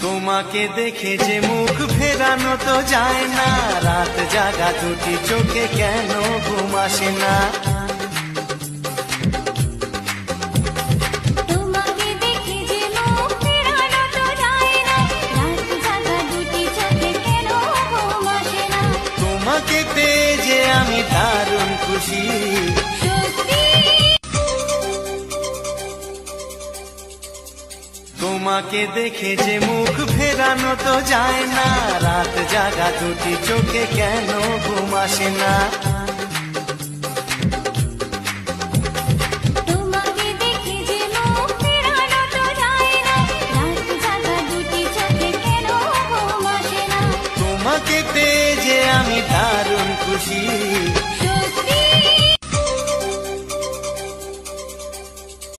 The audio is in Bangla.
তোমাকে দেখে যে মুখ ফেরানো তো যায় না, রাত জাগা দুটি চোখে কেন ঘুম আসে না। তোমাকে দেখে যে মুখ ফেরানো তো যায় না, রাত জাগা দুটি চোখে কেন ঘুম আসে না। তোমাকে পেয়ে যে আমি দারুণ খুশি। তোমাকে দেখে যে মুখ ফেরানো তো যায় না, রাত জাগা দুটি চোখে কেন ঘুম আসে না। তোমাকে দেখে যে মুখ ফেরানো তো যায় না, রাত জাগা দুটি চোখে কেন ঘুম আসে না। তোমাকে পেয়ে যে আমি দারুণ খুশি।